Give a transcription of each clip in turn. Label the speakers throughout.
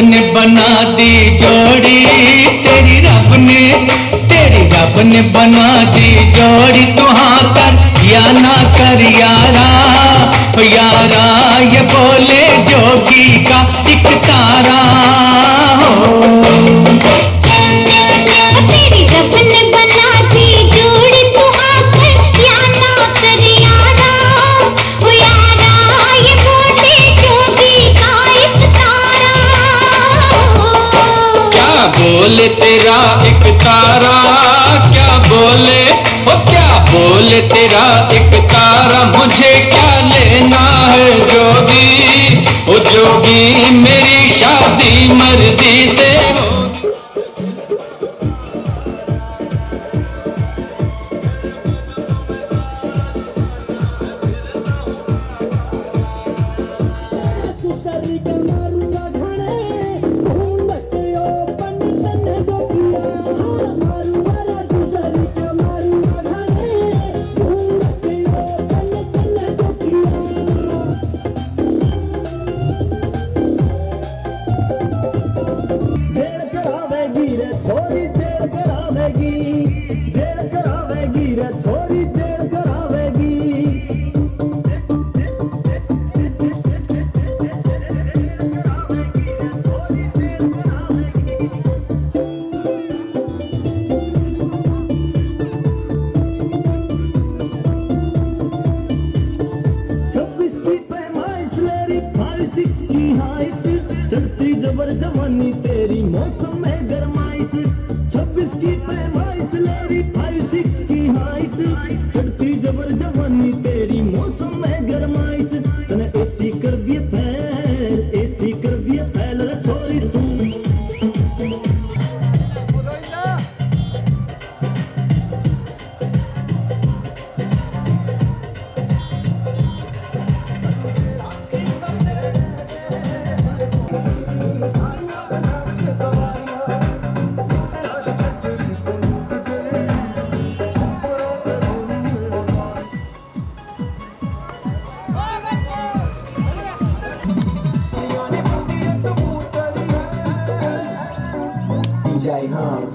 Speaker 1: ने बना दी जोड़ी, तेरी रब ने बना दी जोड़ी। तू हाँ कर या ना कर यारा, यारा ये बोले जोगी का एक तारा हो।
Speaker 2: तेरी रब ने बना दी जोड़ी, तू हाँ कर या ना कर यारा, यारा ये बोले जोगी का एक तारा हो।
Speaker 1: क्या बोले तेरा एक तारा, क्या बोले ओ क्या बोले तेरा एक तारा। मुझे क्या लेना है जोगी, ओ जोगी मेरी शादी मर्जी से हो।
Speaker 3: जवानी तेरी मौसम में गरमाइश, 26 की पैमाइश लेरी 5-6 की हाइट, चढ़ती जबर जवानी तेरी मौसम में गरमाइश। तने एसी कर दिए फैल, एसी कर दिए फैल रे छोरी तू। DJ Hans.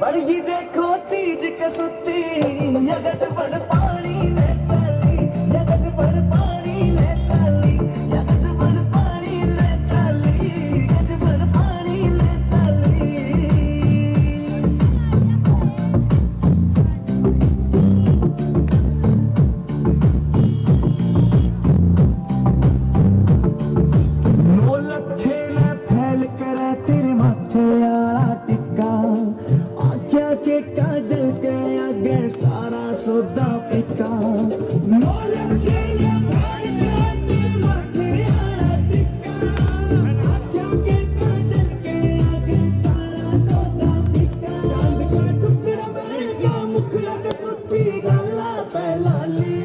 Speaker 3: बड़ी देखो चीज कसुती, यगज बड़ पानी में चली, यगज बड़ पानी में चली, यगज बड़ पानी में चली, यगज बड़ पानी में चली। नो लखे ना फैल करे तेरे माथे आला टिक्का, के काजल के आगे सारा सौदा फिका। नो लगे ना भाई तेरे माथे आला टिक्का, आँखों के काजल के आगे सारा सौदा फिका। चांद का टुकड़ा बनेगा मुखड़ा के सुती गला पहलाली,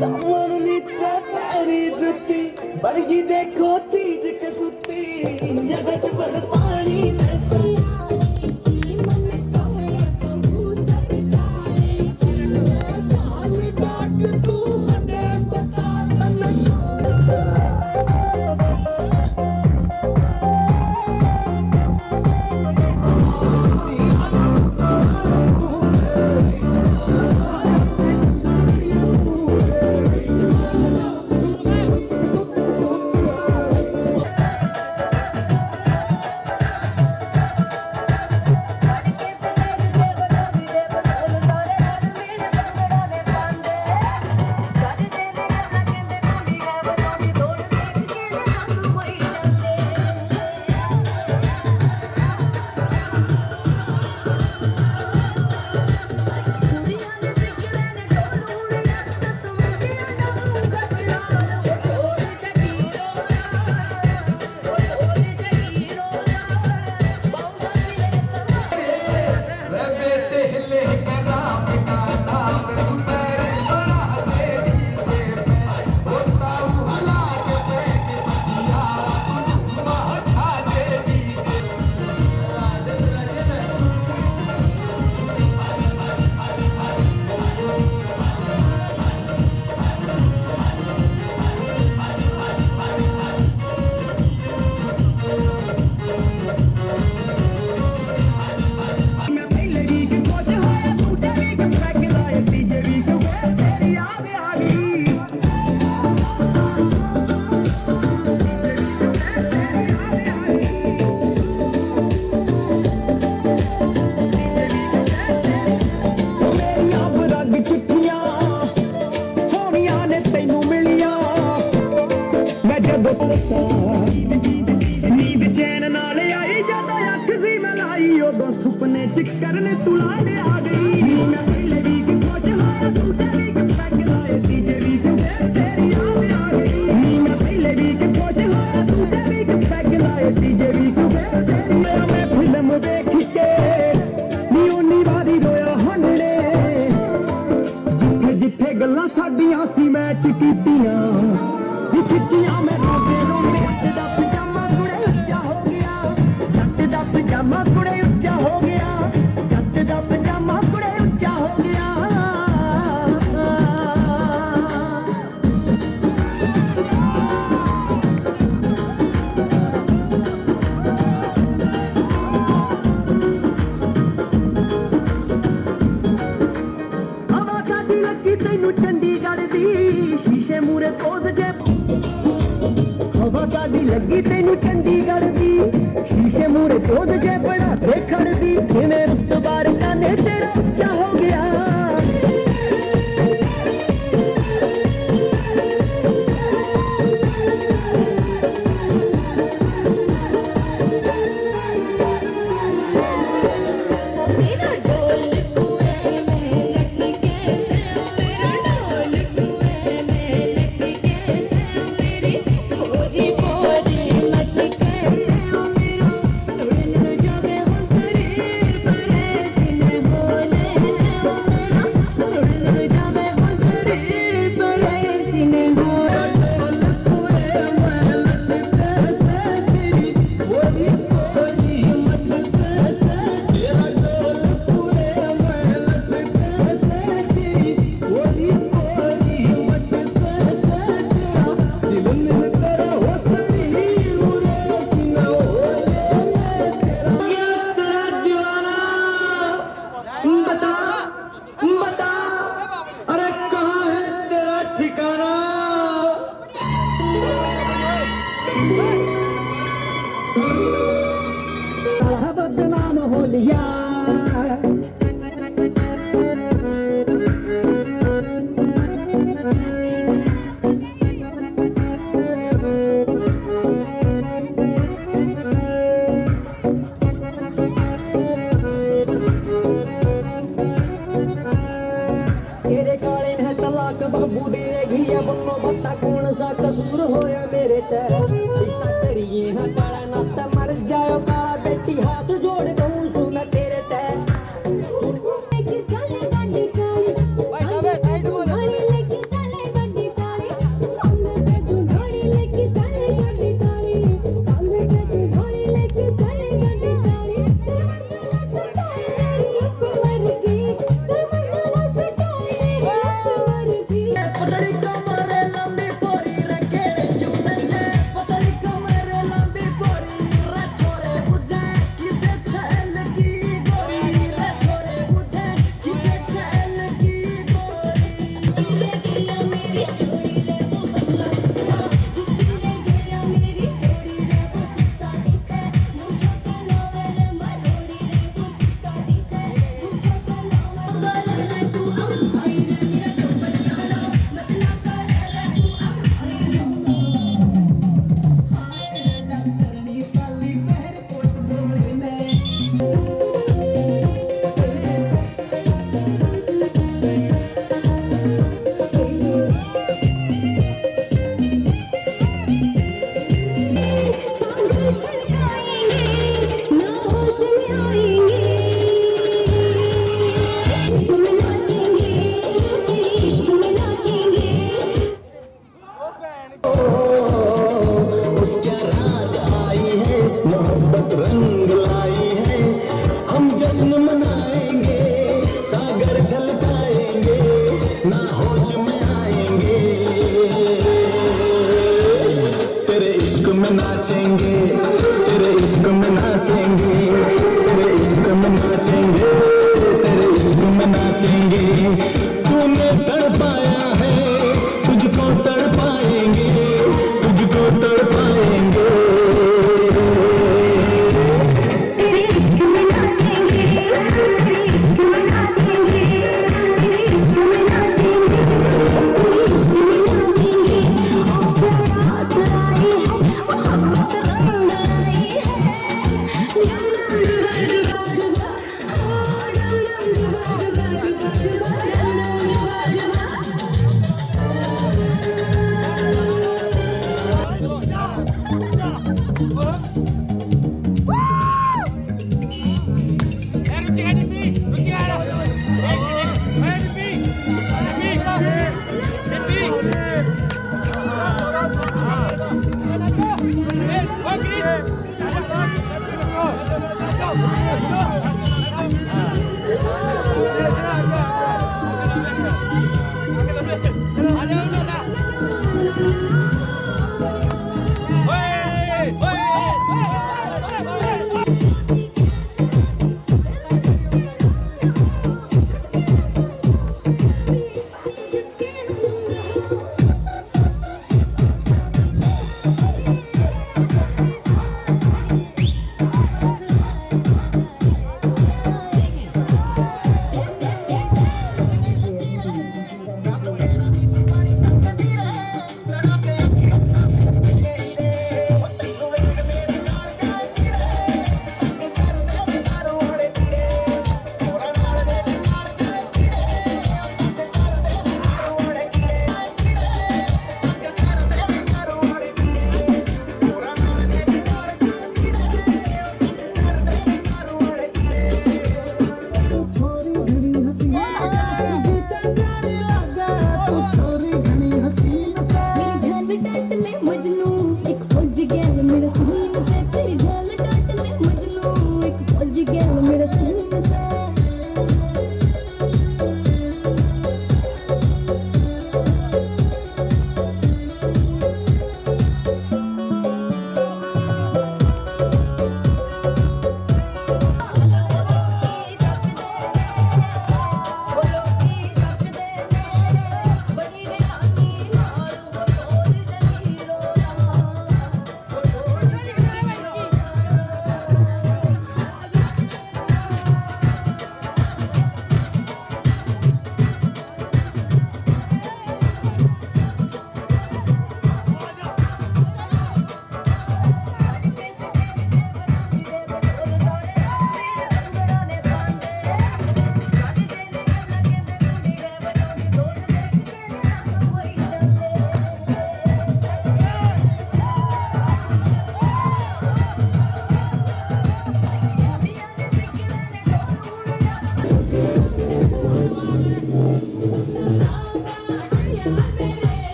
Speaker 3: दामन नीचे पैरी जुती, बड़गी देखो चीज के सुती, यगज बड़ पानी में करने तू लाने आ गई। मैं पहले वीक खोज लाया, दूसरे वीक पैग लाए, तीजे वीक फिर तेरी याद आ गई। मैं पहले वीक खोज लाया, दूसरे वीक पैग लाए, तीजे वीक फिर तेरी। मैं फिल्म देख के नी उन्नी वारी रोया हंडने, जिथे जिथे गल्लां साडियां सी मैच कीतियां खिच्चियां मैं रोंदे रोंदे। जट दा पजामा कुड़े उच्चा हो गया, जट दा पजामा कुड़े उच्चा हो गया, जट दा पजामा कुड़े उच्चा हो गया। हवा कादी लगी तैनू चंडीगढ़ दी, शीशे मूरे पोज जे। हवा कादी लगी तैनू चंडीगढ़ दी, शीशे मूरे पोज जे बड़ा देखड़ दी। किवें रुतबार काने तेरा उच्चा हो गया।
Speaker 2: मेरा ढोल कुएं में लटके से, मेरा ढोल कुएं में लटके से, मेरी गोरी गोरी लटके से, मेरा उड़न जावे वो शरीर पर सीने बोले, मेरा उड़न जावे वो शरीर पर सीने बोले। ढोल कुएं में लटके से, तेरी गोरी गोरी लटके से, तेरा ढोल कुएं में लटके से, तेरी गोरी गोरी लटके से, तेरा दिल तेरा हो शरीर उड़े सीना बोले तेरा।
Speaker 3: तेरा दीवाना बता बता, अरे कहाँ है तेरा ठिकाना। बदनाम हो लिया, तेरे काले है तलाक बाबू दे रही है बन्नो बत्ता। कौन सा कसूर होया मेरे ते, इसा करिए ना काला नत मर जाओ काला बेटी। हाथ जोड़ दूं सु मैं तेरे ते।
Speaker 2: लेके चले गड्डी काली, भाई साहब साइड बोलो। लेके चले गड्डी काली, कांधे पे दुधारी लेके चले गड्डी काली, कांधे पे दुधारी लेके चले गड्डी काली। तेरी कुंवर की तमन्ना सटाए कुंवर की।
Speaker 3: पतली कमर लंबी पोरी रखेड़े चूड़न से, पतली कमर लंबी पोरी रे छोरे बुझे किसे छल की गोरी, रे छोरे बुझे किसे छल की गोरी।
Speaker 2: दिले गया मेरी चोरी ले वो बंगला दिखा, दिले गया मेरी चोरी ले वो सिस्ता दिखे, मुझे कलावे रे मरोड़ी रे वो सिस्ता दिखे, मुझे कलावे गल में तू अब आई रे मेरा डोबलियाना, मत ना कर रे तू अब आई रे।
Speaker 3: करनी चाली मेरे कोट डोले में।
Speaker 2: सांगल छलकाएंगे ना होश में आएंगे, इश्क में नाचेंगे, इश्क में नाचेंगे।
Speaker 3: उसके रात आई है, मोहब्बत रंग लाई है। हम जश्न मनाएंगे, सागर झलकाएंगे, ना होश में आएंगे। तेरे इश्क में नाचेंगे, तेरे इश्क में नाचेंगे, तेरे इश्क में नाचेंगे, तेरे इश्क में नाचेंगे। तूने तड़पाया है, तुझको तड़पाएंगे, तुझको तड़पाएंगे।
Speaker 2: तेरे इश्क में नाचेंगे, तेरे इश्क में नाचेंगे, तेरे इश्क में नाचेंगे, तेरे इश्क में नाचेंगे। ओ रात आई है, मोहब्बत रंग लाई है,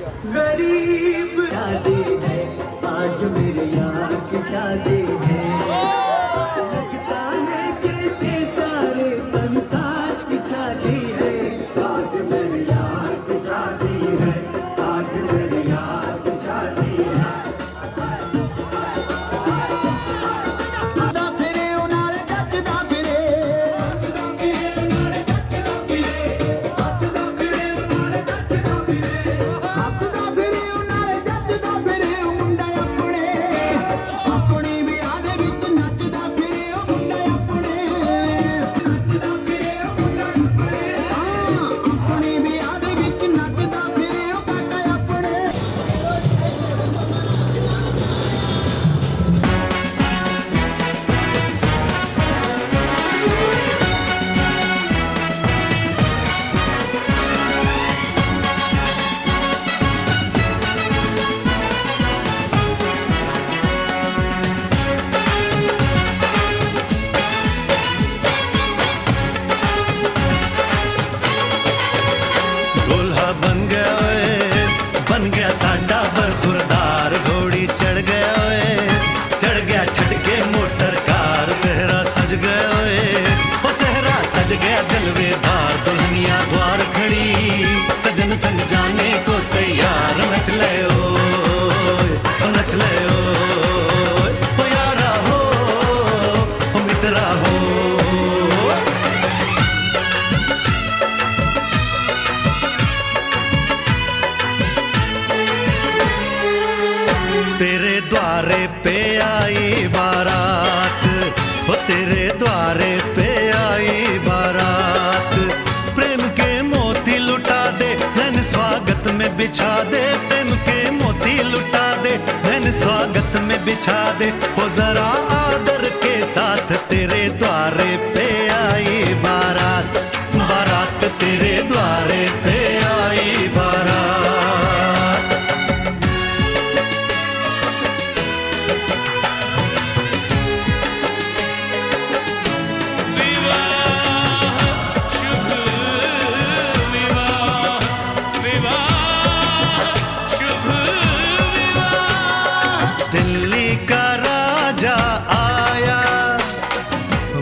Speaker 3: गरीब शादी है आज मेरे यार की शादी है लगता है जैसे सारे संसार की शादी है आज मेरे यार की शादी है आज मेरे यार की शादी है
Speaker 4: बन गया साडा बरखुरदार घोड़ी चढ़ गया ओए चढ़ गया छटके मोटर कार सहरा सज गया ओए ओ सहरा सज गया जलवेदार दुल्हनिया द्वार खड़ी सजन संग जाने को तैयार नच ले ओ नच ले ओ यारा हो ओ मित्रा हो तेरे द्वारे पे आई बारात वो तेरे द्वारे पे आई बारात प्रेम के मोती लुटा दे नैन स्वागत में बिछा दे प्रेम के मोती लुटा दे नैन स्वागत में बिछा दे हो जरा आदर के साथ तेरे द्वारे पे आई बारात बारात तेरे द्वारे पे आई बारात दिल्ली का राजा आया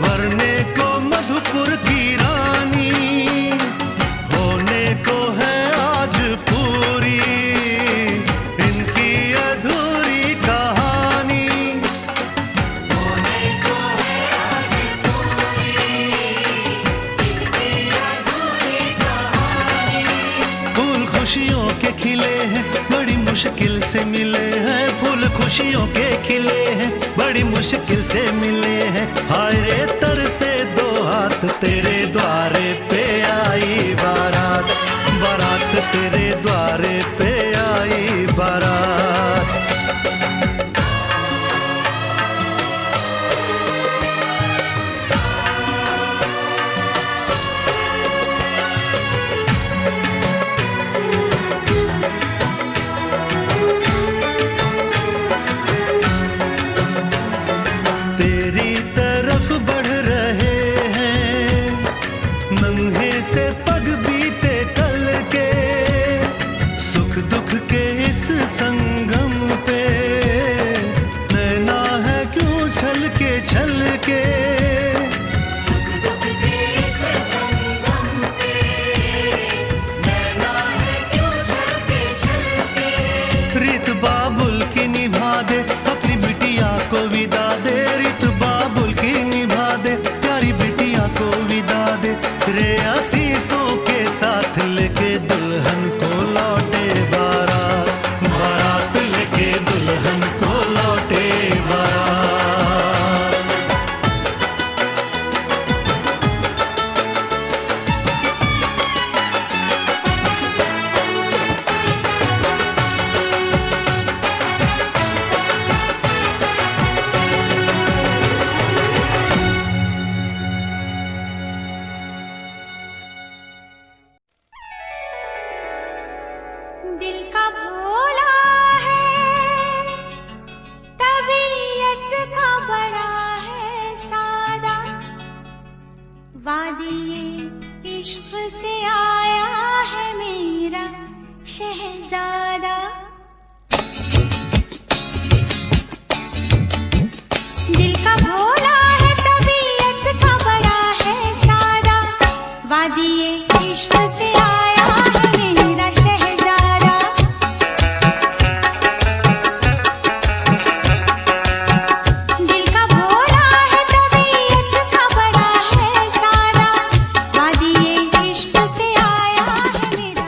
Speaker 4: वरने को मधुपुर की रानी होने को है आज पूरी इनकी अधूरी कहानी होने को है आज पूरी इनकी अधूरी कहानी फूल खुशियों के खिले हैं बड़ी मुश्किल से मिले हैं फूल खुशियों के खिले हैं बड़ी मुश्किल से मिले हैं हाय रे तर से दो हाथ तेरे द्वारे पे आई बारात बारात तेरे द्वारे पे आई बारात तेरी तरफ बढ़ रहे हैं नन्हे से पग बीते कल के
Speaker 2: दिल का भोला है, तबीयत का बड़ा है सादा, वादिये इश्क से आया है मेरा शहजादा। दिल का भोला है, तबीयत का बड़ा है सादा, वादिये इश्क से आया है मेरा शहजादा। दिल का भोला है, तबीयत का बड़ा है सादा, वादिये इश्क से आया है मेरा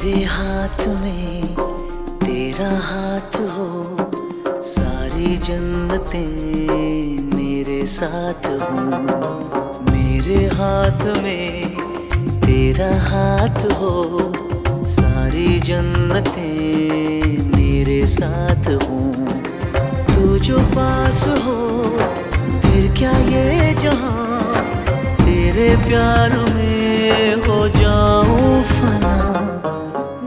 Speaker 5: मेरे हाथ में तेरा हाथ हो, सारी जन्नतें मेरे साथ हो। मेरे हाथ में तेरा हाथ हो, सारी जन्नतें मेरे साथ हो। तू जो पास हो फिर क्या ये जहां, तेरे प्यार में हो जाऊं फना।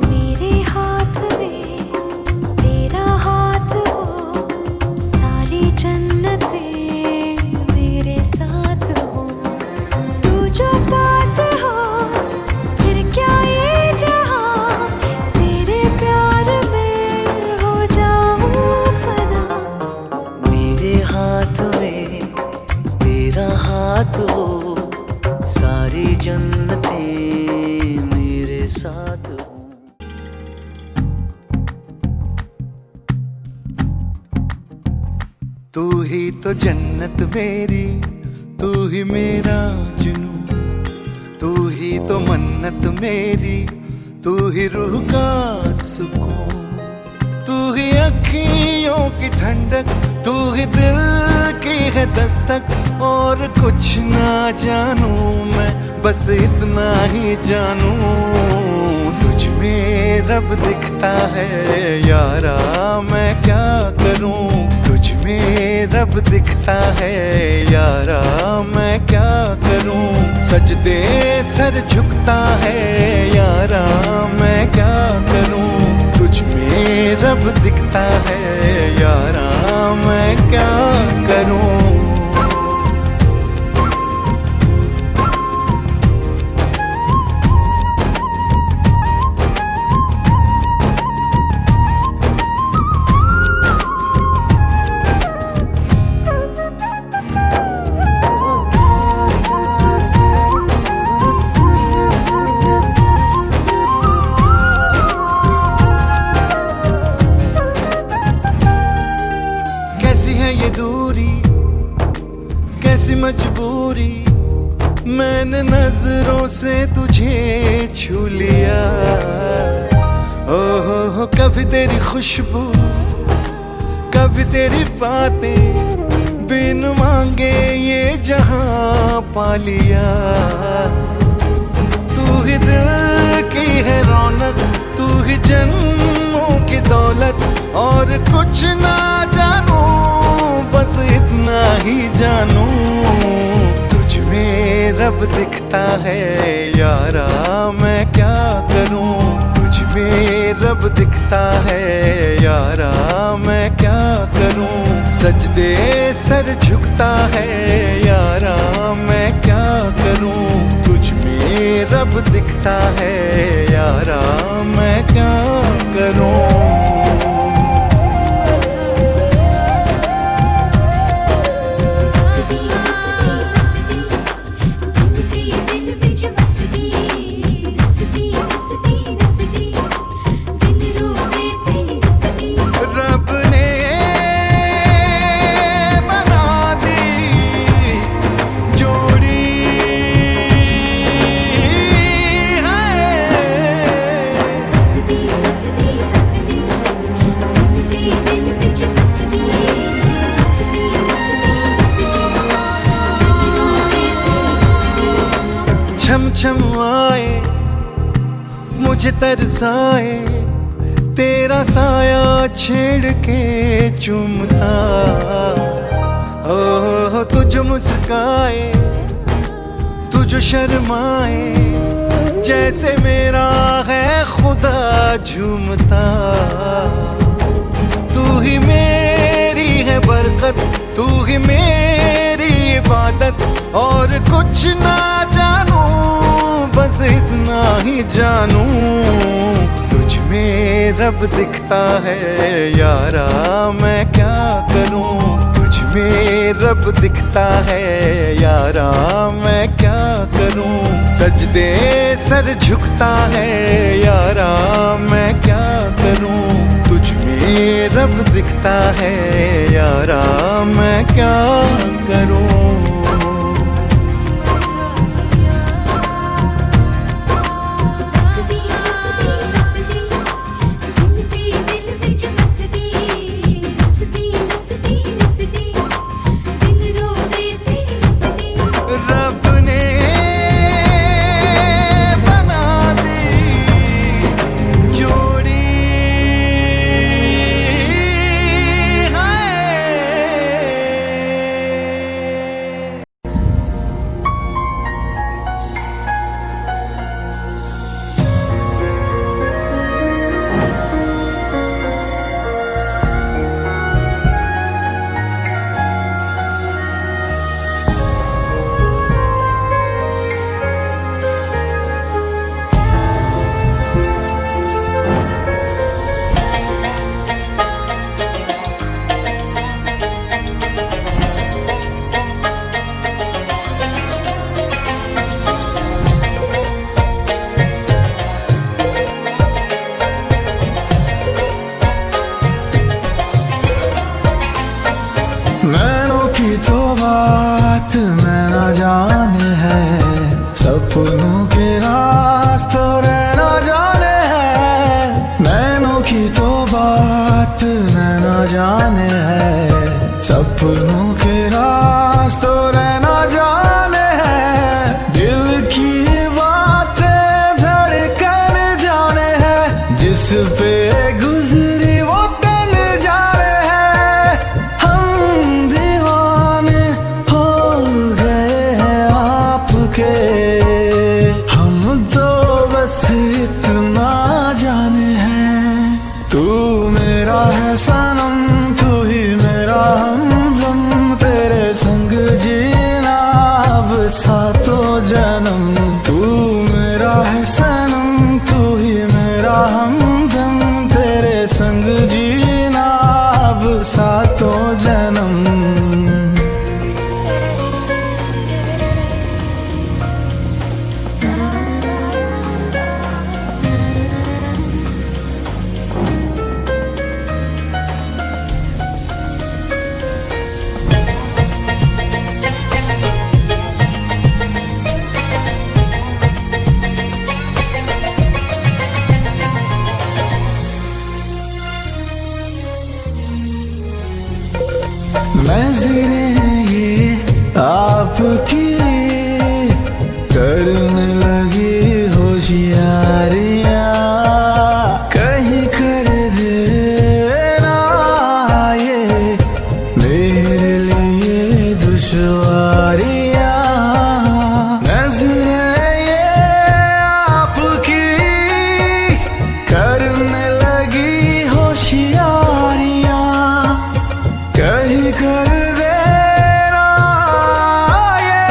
Speaker 2: मेरे हाथ में तेरा हाथ हो, सारी जन्नतें मेरे साथ हो। तू जो पास हो फिर क्या ये जहां, तेरे प्यार में हो जाऊं फना।
Speaker 5: मेरे हाथ में तेरा हाथ हो, सारी जन्नतें मेरे साथ हो।
Speaker 4: तू ही तो जन्नत मेरी, तू ही मेरा जुनू, तू ही तो मन्नत मेरी, तू ही रूह का सुकून। तू ही अखियों की ठंडक, तू ही दिल की है दस्तक। और कुछ ना जानू मैं, बस इतना ही जानू, तुझ में रब दिखता है यारा, मैं क्या करूं। तुझ में रब दिखता है यारा, मैं क्या करूं। सजदे सर झुकता है यारा, मैं क्या करूं। तुझ में रब दिखता है यारा, मैं क्या करूं। कैसी मजबूरी, मैंने नजरों से तुझे छू लिया। ओहो कभी तेरी खुशबू, कभी तेरी बातें, बिन मांगे ये जहां पा लिया। तू ही दिल की है रौनक, तू ही जन्मों की दौलत। और कुछ ना जानू, बस इतना ही जानू, तुझ में रब दिखता है यारा, मैं क्या करूं। तुझ में रब दिखता है यारा, मैं क्या करूं। सजदे सर झुकता है यारा, मैं क्या करूं। तुझ में रब दिखता है यारा, मैं क्या करूं। छम छम आए मुझे तरसाए, तेरा साया छेड़ के चूमता। ओह तुझ मुस्काए, तुझ शर्माए, जैसे मेरा है खुदा झूमता। तू ही मेरी है बरकत, तू ही मेरी इबादत। और कुछ ना जानू, बस इतना ही जानू, तुझ में रब दिखता है यारा, मैं क्या करूं। तुझ में रब दिखता है यारा, मैं क्या करूं। सजदे सर झुकता है यारा, मैं क्या करूं। तुझ में रब दिखता है यारा, मैं क्या करूं।
Speaker 3: जाने है, सपनों के रास्तों रहना जाने है, दिल की बातें धड़कन जाने है, जिस पे गुजरी वो तन जाने है। हम दीवाने हो गए हैं आपके, हम तो बस इतना जाने हैं। तू मेरा है सनम, तू ही मेरा हमदम, तेरे संग जीना अब सातों जन्म। तू मेरा है सनम, तू ही मेरा हमदम, तेरे संग जीना अब सातों जन्म। नज़रें ये आपकी करने लगी होशियारियाँ, कहीं कर देना ये मेरे लिए दुश्वारियाँ। नज़रें ये आपकी करने लगी होशियारियाँ, कहीं कर देना ये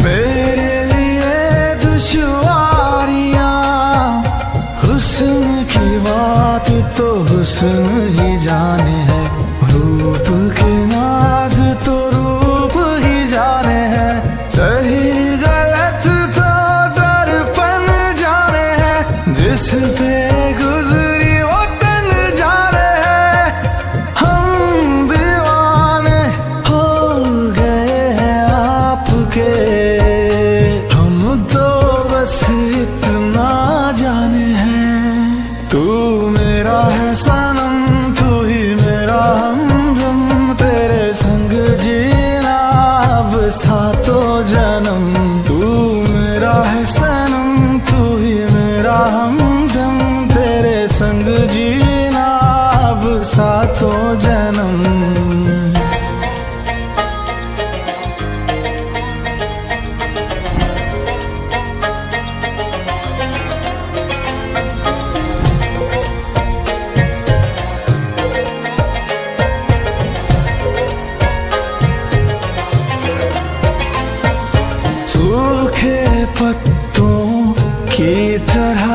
Speaker 3: मेरे लिए दुश्वारियाँ। हुस्न की बात तो हुस्न ही जाने है, रूप के नाज तो रूप ही जाने है, सही गलत तो दर्पण जाने है, जिस पे गुजरी वो तन जाने है। हम दीवाने हो गए हैं आपके, हम तो बस इतना जाने हैं। तू मेरा है सनम, तू ही मेरा हमदम, तेरे संग जीना अब सातों जन्म। तू मेरा है सनम, तू ही मेरा हमदम, तेरे संग जीना अब सातों जन्म। सूखे पत्तों की तरह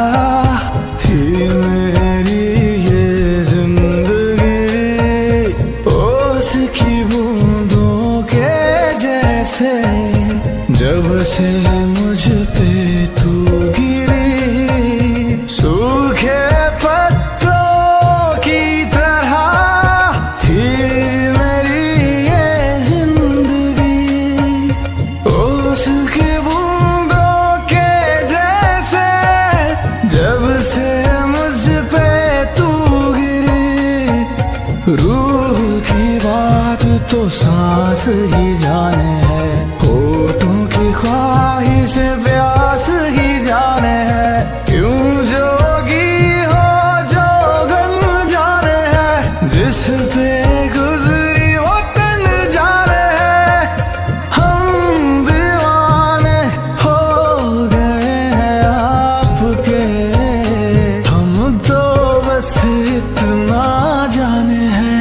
Speaker 3: थी मेरी ये जिंदगी, ओस की बूंदों के जैसे जब से मुझ पे तू गिरी। सूखे पत्तों की तरह थी मेरी ये जिंदगी, ओस की बूंदों के जैसे जब से मुझ पे तू गिरी। रूह की बात तो सांस ही जाने है, होठों की ख्वाहिश प्यास ही जाने है, क्यों जोगी हो जोगन जाने है, जिस पे गुजरी वो तन जाने है। हम दीवाने हो गए हैं आपके, हम तो बस इतना जाने हैं।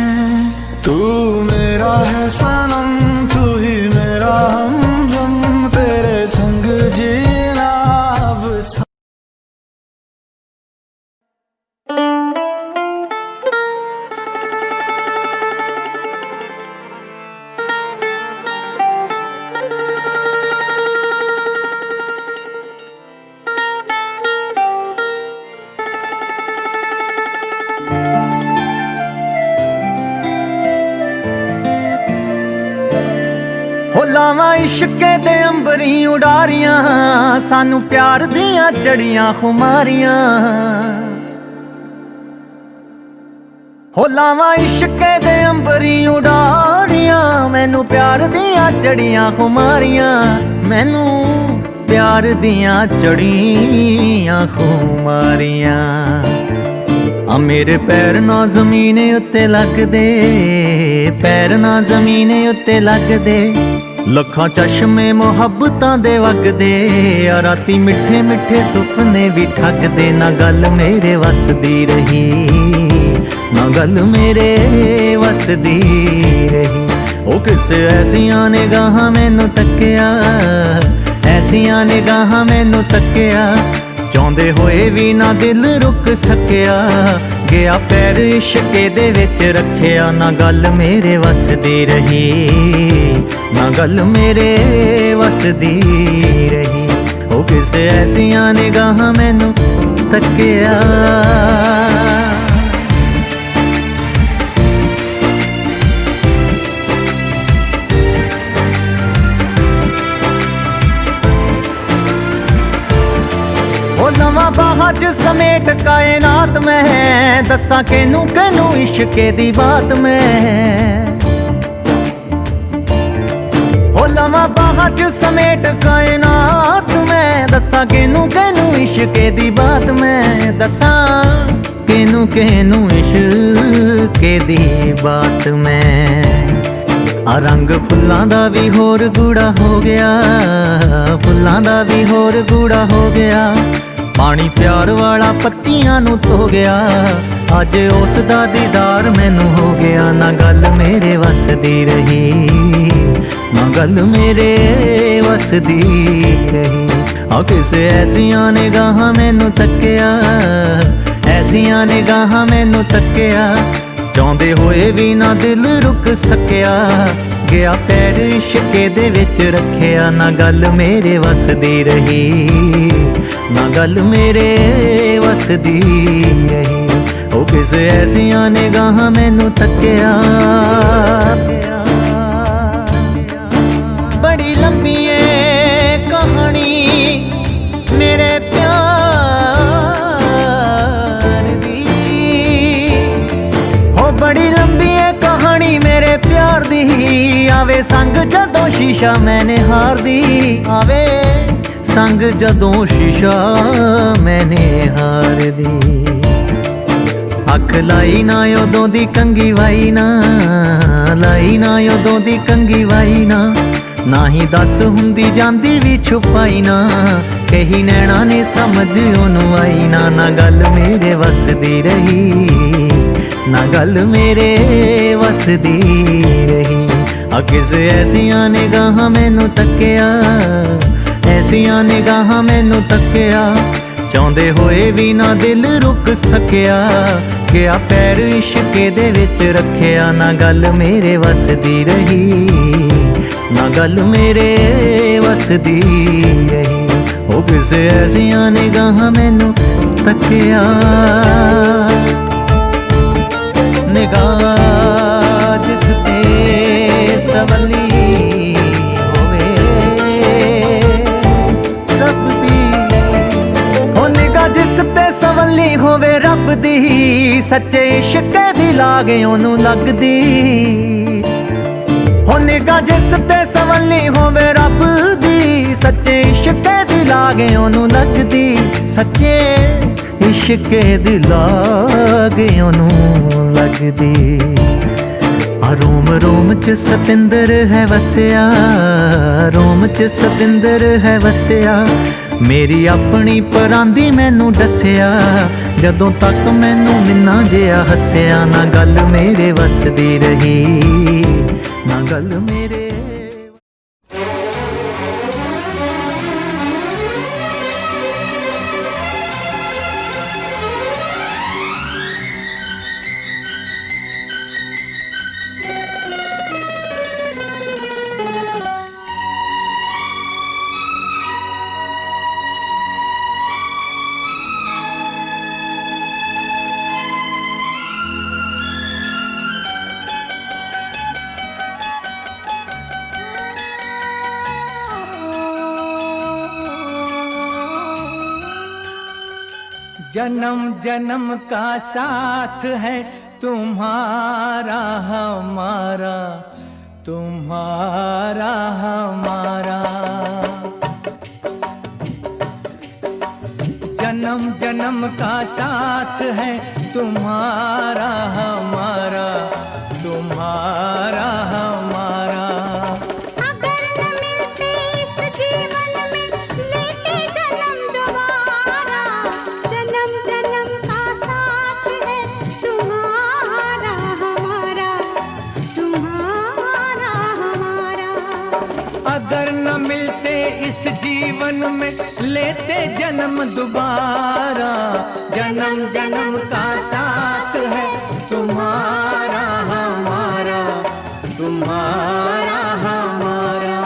Speaker 3: तू मेरा है सनम, तू ही मेरा हमदम, तेरे संग जीना अब
Speaker 6: हो लावां इश्के दे अंबरी उडारियां, सानू प्यार दियां चढ़ियां खुमारियां। ਹੋ ਲਾਵਾਂ ਇਸ਼ਕੇ ਦੇ ਅੰਬਰੀ ਉਡਾਰੀਆਂ ਮੈਨੂੰ ਪਿਆਰ ਦੀਆਂ ਚੜੀਆਂ ਖੁਮਾਰੀਆਂ ਮੈਨੂੰ ਪਿਆਰ ਦੀਆਂ ਚੜੀਆਂ ਖੁਮਾਰੀਆਂ ਆ ਮੇਰੇ ਪੈਰ ਨਾ ਜ਼ਮੀਨ ਉੱਤੇ ਲੱਗਦੇ ਪੈਰ ਨਾ ਜ਼ਮੀਨ ਉੱਤੇ ਲੱਗਦੇ ਲੱਖਾਂ ਚਸ਼ਮੇ ਮੁਹੱਬਤਾਂ ਦੇ ਵਗਦੇ ਆ ਰਾਤੀ ਮਿੱਠੇ ਮਿੱਠੇ ਸੁਪਨੇ ਵੀ ਠੱਗਦੇ ਨਾ ਗੱਲ ਮੇਰੇ ਵੱਸਦੀ ਰਹੀ ਨਾ ਗੱਲ ਮੇਰੇ ਵੱਸਦੀ ਰਹੀ ਉਹ ਕਿਸੇ ਐਸੀਆਂ ਨਿਗਾਹਾਂ ਮੈਨੂੰ ਤੱਕਿਆ ਐਸੀਆਂ ਨਿਗਾਹਾਂ ਮੈਨੂੰ ਤੱਕਿਆ ਚਾਹੁੰਦੇ ਹੋਏ ਵੀ ਨਾ ਦਿਲ ਰੁਕ ਸਕਿਆ ਗਿਆ ਪੈਰ ਇਸ਼ਕੇ ਦੇ ਵਿੱਚ ਰੱਖਿਆ ਨਾ ਗੱਲ ਮੇਰੇ ਵੱਸਦੀ ਰਹੀ ਨਾ ਗੱਲ ਮੇਰੇ ਵੱਸਦੀ ਰਹੀ ਉਹ ਕਿਸੇ ਐਸੀਆਂ ਨਿਗਾਹਾਂ ਮੈਨੂੰ ਤੱਕਿਆ ਲਵਾਂ ਬਾਹਾਂ 'ਚ ਸਮੇਟ ਕਾਇਨਾਤ ਮੈਂ ਦੱਸਾਂ ਕਿਹਨੂੰ ਕਿਹਨੂੰ ਇਸ਼ਕੇ ਦੀ ਬਾਤ ਮੈਂ ਹੋ ਲਵਾਂ ਬਾਹਾਂ 'ਚ ਸਮੇਟ ਕਾਇਨਾਤ ਮੈਂ ਦੱਸਾਂ ਕਿਹਨੂੰ ਕਿਹਨੂੰ ਇਸ਼ਕੇ ਦੀ ਬਾਤ ਮੈਂ ਦੱਸਾਂ ਕਿਹਨੂੰ ਕਿਹਨੂੰ ਇਸ਼ਕੇ ਦੀ ਬਾਤ ਮੈਂ ਆ ਰੰਗ ਫੁੱਲਾਂ ਦਾ ਵੀ ਹੋਰ ਗੂੜਾ ਹੋ ਗਿਆ ਫੁੱਲਾਂ ਦਾ ਵੀ ਹੋਰ ਗੂੜਾ ਹੋ ਗਿਆ ਪਾਣੀ ਪਿਆਰ ਵਾਲਾ ਪੱਤੀਆਂ ਨੂੰ ਧੋ ਗਿਆ ਅੱਜ ਉਸ ਦਾ ਦੀਦਾਰ ਮੈਨੂੰ ਹੋ ਗਿਆ ਨਾ ਗੱਲ ਮੇਰੇ ਵੱਸਦੀ ਰਹੀ ਨਾ ਗੱਲ ਮੇਰੇ ਵੱਸਦੀ ਰਹੀ ਆ ਕਿਸੇ ਐਸੀਆਂ ਨਿਗਾਹਾਂ ਮੈਨੂੰ ਤੱਕਿਆ ਐਸੀਆਂ ਨਿਗਾਹਾਂ ਮੈਨੂੰ ਤੱਕਿਆ ਚਾਹੁੰਦੇ ਹੋਏ ਵੀ ਨਾ ਦਿਲ ਰੁਕ ਸਕਿਆ ਗਿਆ ਪੈਰ ਇਸ਼ਕੇ ਦੇ ਵਿੱਚ ਰੱਖਿਆ ਨਾ ਗੱਲ ਮੇਰੇ ਵੱਸਦੀ ਰਹੀ ਨਾ ਗੱਲ ਮੇਰੇ ਵੱਸਦੀ ਰਹੀ ਉਹ ਕਿਸੇ ਐਸੀਆਂ ਨਿਗਾਹਾਂ ਮੈਨੂੰ ਤੱਕਿਆ ਬੜੀ ਲੰਬੀ ਏ ਕਹਾਣੀ ਮੇਰੇ ਪਿਆਰ ਦੀ ਹੋ ਬੜੀ ਲੰਬੀ ਏ ਕਹਾਣੀ ਮੇਰੇ ਪਿਆਰ ਦੀ ਆਵੇ ਸੰਗ ਜਦੋਂ ਸ਼ੀਸ਼ਾ ਮੈਨੇ ਹਾਰਦੀ ਆਵੇ ਸੰਗ ਜਦੋਂ ਸ਼ੀਸ਼ਾ ਮੈਨੇ ਹਾਰਦੀ ਅੱਖ ਲਾਈ ਨਾ ਉਦੋਂ ਦੀ ਕੰਗੀ ਵਾਈ ਨਾ ਲਾਈ ਨਾ ਉਦੋਂ ਦੀ ਕੰਗੀ ਵਾਈ ਨਾ ਹੀ ਦੱਸ ਹੁੰਦੀ ਜਾਂਦੀ ਵੀ ਛੁਪਾਈ ਨਾ ਕਹੀ ਨੈਣਾ ਨੇ ਸਮਝ ਉਹਨੂੰ ਆਈ ਨਾ ਗੱਲ ਮੇਰੇ ਵੱਸਦੀ ਰਹੀ ਨਾ ਗੱਲ ਮੇਰੇ ਵੱਸਦੀ ਰਹੀ ਆ ਕਿਸੇ ਐਸੀਆਂ ਨਿਗਾਹਾਂ ਮੈਨੂੰ ਤੱਕਿਆ ਐਸੀਆਂ ਨਿਗਾਹਾਂ ਮੈਨੂੰ ਤੱਕਿਆ ਚਾਹੁੰਦੇ ਹੋਏ ਵੀ ਨਾ ਦਿਲ ਰੁਕ ਸਕਿਆ ਗਿਆ ਪੈਰ ਇਸ਼ਕੇ ਦੇ ਵਿੱਚ ਰੱਖਿਆ ਨਾ ਗੱਲ ਮੇਰੇ ਵੱਸਦੀ ਰਹੀ ਨਾ ਗੱਲ ਮੇਰੇ ਵੱਸਦੀ ਰਹੀ ਉਹ ਕਿਸੇ ਐਸੀਆਂ ਨਿਗਾਹਾਂ ਮੈਨੂੰ ਤੱਕਿਆ ਨਿਗਾਹ ਜਿਸ ਤੇ ਸਵਲੀ ਹੋਵੇ ਰੱਬ ਦੀ ਹੋ ਨਿਗਾਹ ਜਿਸ ਤੇ ਸਵਲੀ ਹੋਵੇ ਰੱਬ ਦੀ ਸੱਚੇ ਇਸ਼ਕੇ ਦੀ ਲਾਗ ਉਹਨੂੰ ਲੱਗਦੀ ਹੋ ਨਿਗਾਹ ਜਿਸ ਤੇ ਸਵਲੀ ਹੋਵੇ ਰੱਬ ਦੀ ਸੱਚੇ ਇਸ਼ਕੇ ਦੀ ਲਾਗ ਉਹਨੂੰ ਲੱਗਦੀ ਸੱਚੇ ਇਸ਼ਕੇ ਦੀ ਲਾਗ ਉਹਨੂੰ ਲੱਗਦੀ ਆ ਰੋਮ ਰੋਮ ਚ ਸਤਿੰਦਰ ਹੈ ਵਸਿਆ ਰੋਮ ਚ ਸਤਿੰਦਰ ਹੈ ਵਸਿਆ ਮੇਰੀ ਆਪਣੀ ਪਰਾਂਦੀ ਮੈਨੂੰ ਦੱਸਿਆ ਜਦੋਂ ਤੱਕ ਮੈਨੂੰ ਮਿੰਨਾ ਜਿਹਾ ਹੱਸਿਆ ਨਾ ਗੱਲ ਮੇਰੇ ਵੱਸਦੀ ਰਹੀ ਨਾ ਗੱਲ ਮੇਰੇ
Speaker 1: जन्म जन्म का साथ है तुम्हारा हमारा, तुम्हारा हमारा। जन्म जन्म का साथ है तुम्हारा हमारा, तुम्हारा हमारा।
Speaker 2: अगर न मिलते इस जीवन में लेते जन्म दोबारा, जन्म जन्म का साथ है तुम्हारा हमारा, तुम्हारा हमारा।
Speaker 1: अगर न मिलते इस जीवन में लेते जन्म दोबारा, जन्म जन्म का साथ है तुम्हारा हमारा, तुम्हारा हमारा।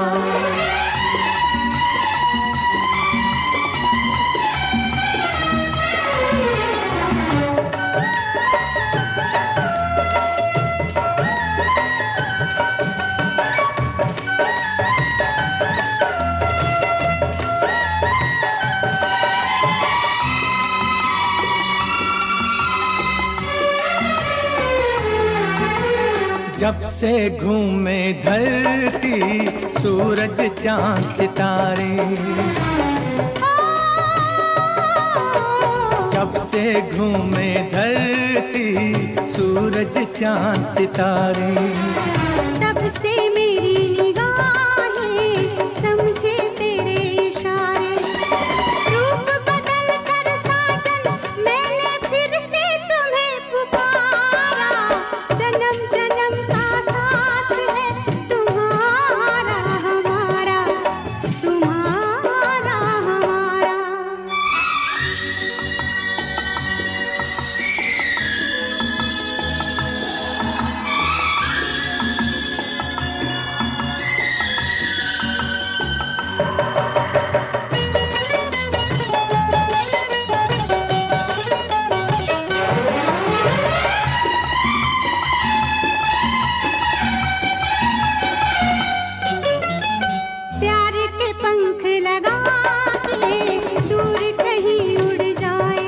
Speaker 1: जब से घूमे धरती सूरज चांद सितारे, जब से घूमे धरती सूरज चांद सितारे,
Speaker 2: तब से मेरी निगाहें समझे तेरे इशारे। रूप बदल कर साजन मैंने फिर से तुम्हें पुकारा, जन्म जन्म का साथ है तुम्हारा हमारा, तुम्हारा हमारा। प्यार के पंख लगा के दूर कहीं उड़ जाए,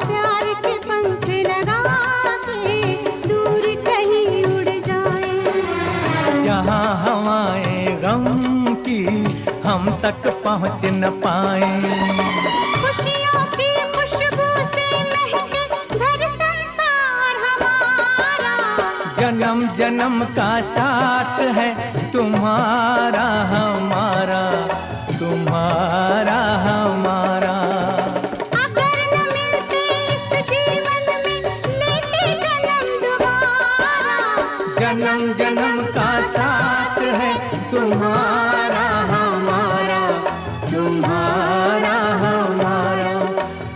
Speaker 2: प्यार के पंख लगा के दूर कहीं उड़ जाए।
Speaker 1: जहाँ हवाएं गम की हम तक पहुँच न पाए,
Speaker 2: खुशियों की खुशबू से महके घर संसार हमारा,
Speaker 1: जन्म जन्म का साथ है तुम्हारा हमारा, तुम्हारा हमारा।
Speaker 2: अगर न मिलते इस जीवन में लेते जन्म दोबारा,
Speaker 1: जन्म जन्म का साथ है तुम्हारा हमारा, तुम्हारा हमारा,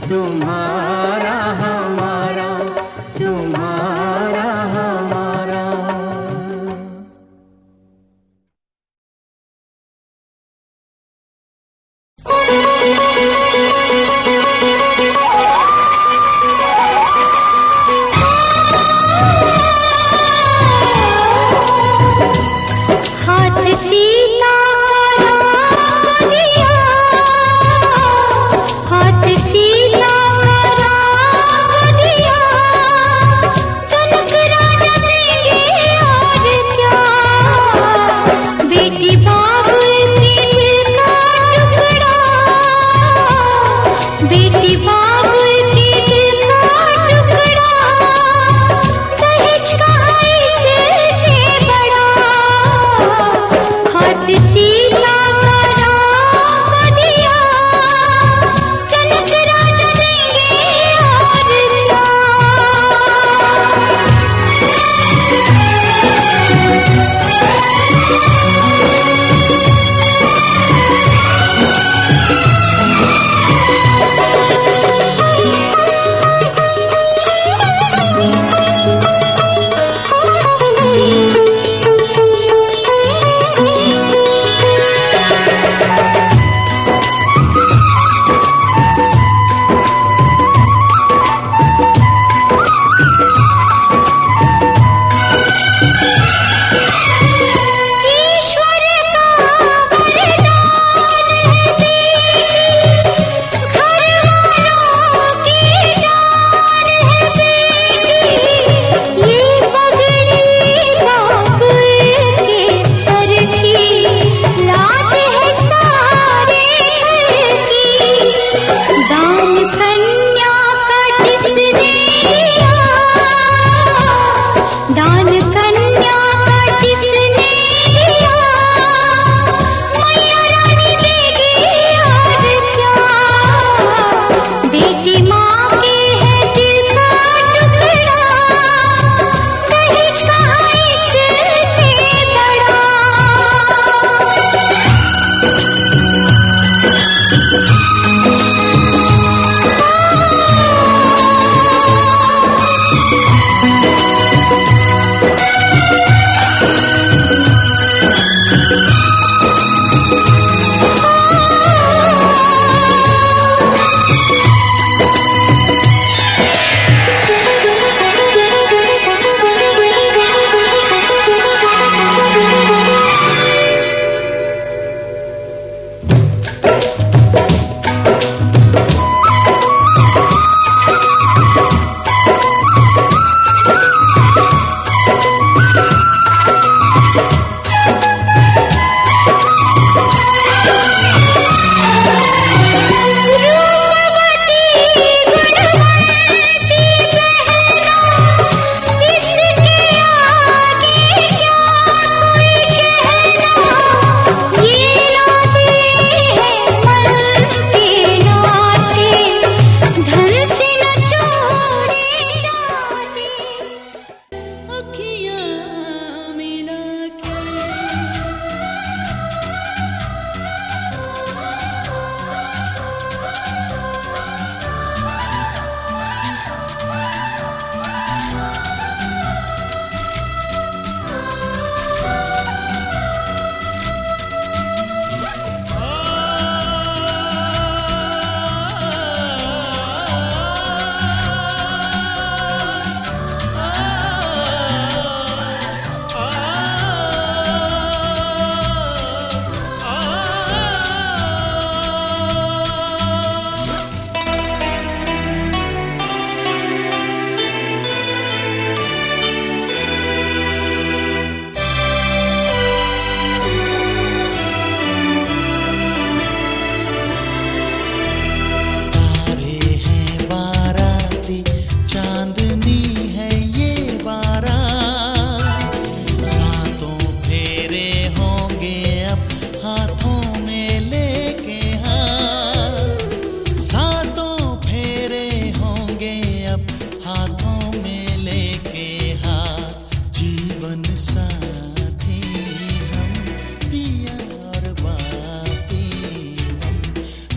Speaker 1: तुम्हारा हमारा, तुम्हारा हमारा।
Speaker 2: हाथ सीता राम दिया, हाथ सीता राम दिया, जनक राजा देंगे और क्या, बेटी बाबू की दिल का टुकड़ा,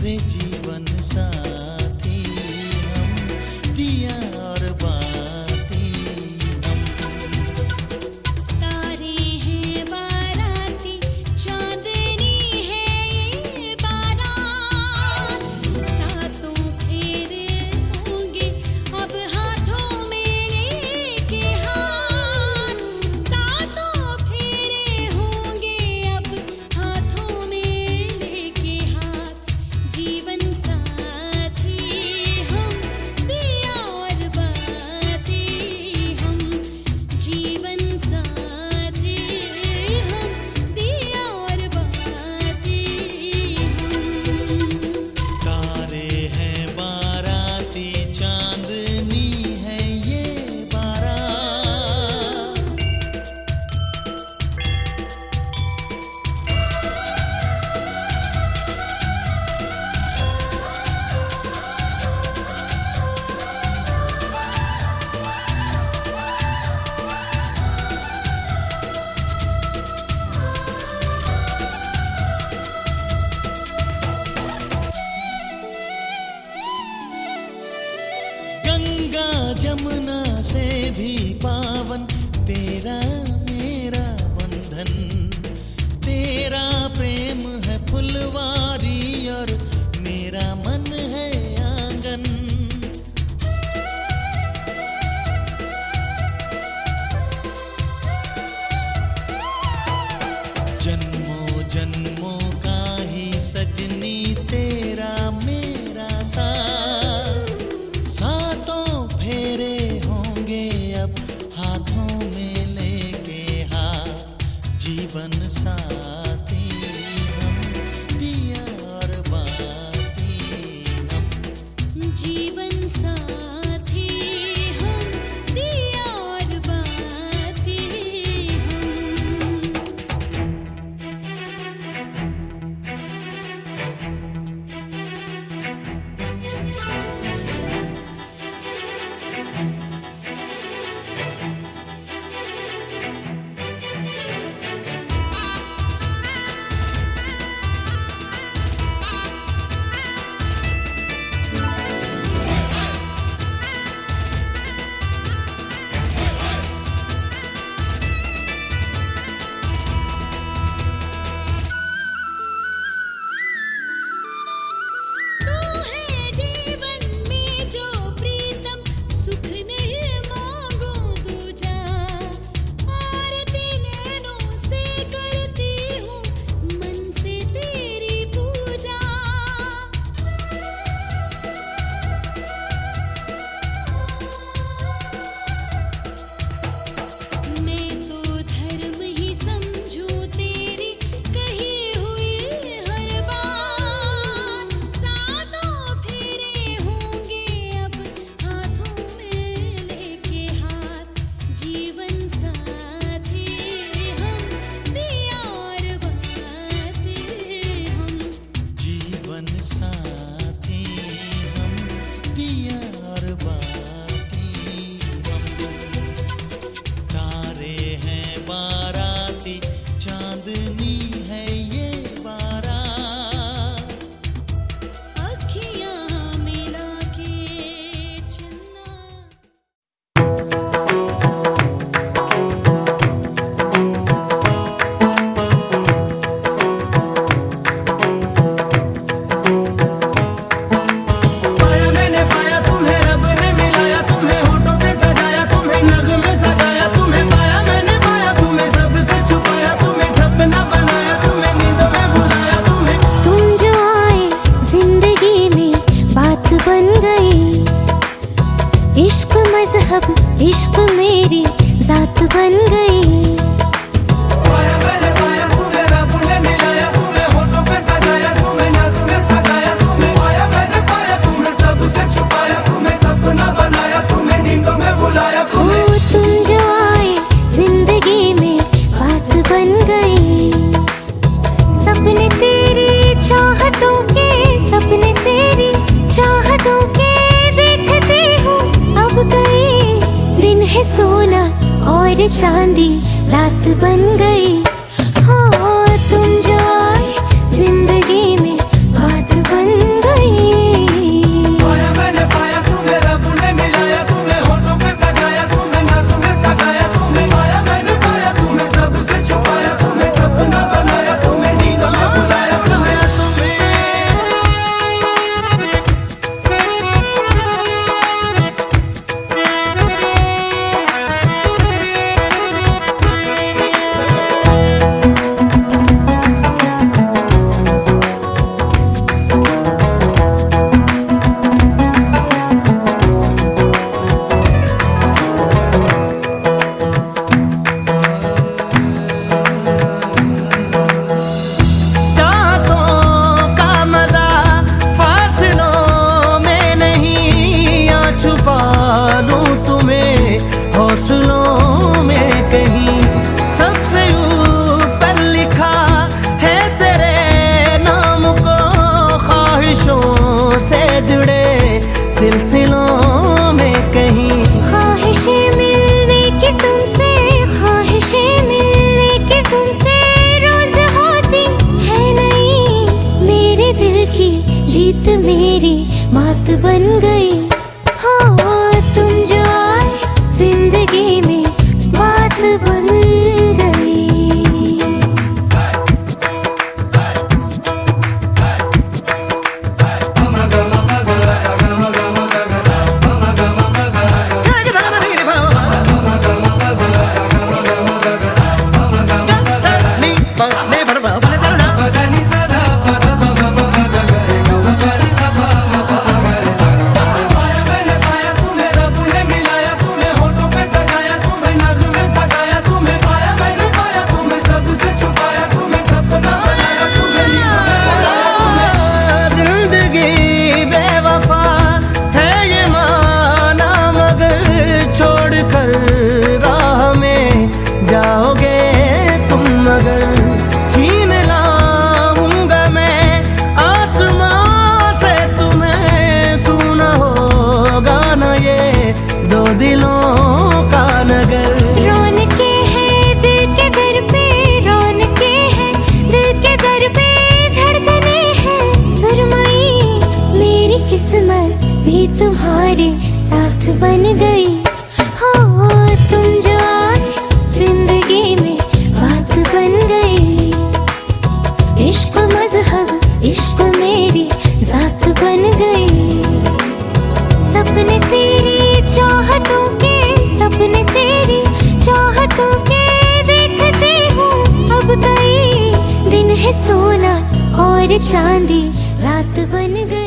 Speaker 7: वे जीवन साथी हम, दिया और बाती हम।
Speaker 2: तारे हैं बाराती, चांदनी है ये बारात, सातों फेरे होंगे अब हाथों में लेके हाथ, सातों फेरे होंगे अब हाथों में लेके हाथ, जीवन साथी हम, दिया और बाती हम, जीवन साथी हम, दिया और बाती हम।
Speaker 7: तारे हैं बाराती, चांदनी है ये बारात। गंगा जमुना से भी पावन तेरा मेरा बंधन, तेरा प्रेम है फुलवारी और मेरा मन है आंगन। जन्मों जन्मों का ही सजनी तेरा मेरा साथ, सातों फेरे होंगे अब हाथों में लेके हाथ, जीवन साथी हम, दिया और बाती हम।
Speaker 2: जीवन साथी हम, दिया और बाती हम। तू है जीवन में जो प्रीतम, सुख नहीं मांगू दूजा, आरती नैनों से करती हूँ मन से तेरी पूजा। मैं तो धर्म ही समझूं तेरी कही हुई हर बात, सातों फेरे होंगे अब हाथों में लेके हाथ, जीवन साथी हम, दिया और बाती हम।
Speaker 7: जीवन साथी हम, दिया और बाती हम। तारे हैं बाराती, चांदनी है ये बारात।
Speaker 2: अखियाँ मिला के चन्ना।
Speaker 3: पाया मैंने पाया तुम्हें, रब ने मिलाया तुम्हें, होठों पे सजाया तुम्हें, नगमे सजाया तुम्हें। पाया मैंने पाया तुम्हें, सबसे छुपाया तुम्हें, सपना बनाया तुम्हें, नींदों में बुलाया तुम्हें।
Speaker 2: तुम जो आए जिंदगी में बात बन गई, इश्क मजहब इश्क मेरी जात बन गई।
Speaker 3: पाया मैंने पाया तुम्हें, रब ने मिलाया तुम्हें, होठों पे सजाया तुम्हें, नगमे सजाया तुम्हें। पाया मैंने पाया तुम्हें, सबसे छुपाया तुम्हें, सपना बनाया तुम्हें, नींदों में बुलाया तुम्हें।
Speaker 2: ओ तुम जो आए जिंदगी में बात बन गई, सपने तेरी चाहतों के, सपने तेरी चाहतों के देखते हूँ अब गई। दिन है सोना और चांदी रात बन गई। हाँ तुम जो आए जिंदगी में बात बन
Speaker 6: जुड़े सिलसिलों में कहीं।
Speaker 2: ख्वाहिशें मिलने की तुमसे, ख्वाहिशें मिलने की तुमसे रोज होती है नहीं। मेरे दिल की जीत मेरी मात बन गई। हो तुम जो आए जिंदगी में बात बन गई। तुम्हारे साथ बन गई। हो तुम जो आए जिंदगी में बात बन गई। इश्क मजहब इश्क मेरी जात बन गई। सपने तेरी चाहतों के, सपने तेरी चाहतों के देखते हूँ अब कई दिन है सोना और चांदी रात बन गई।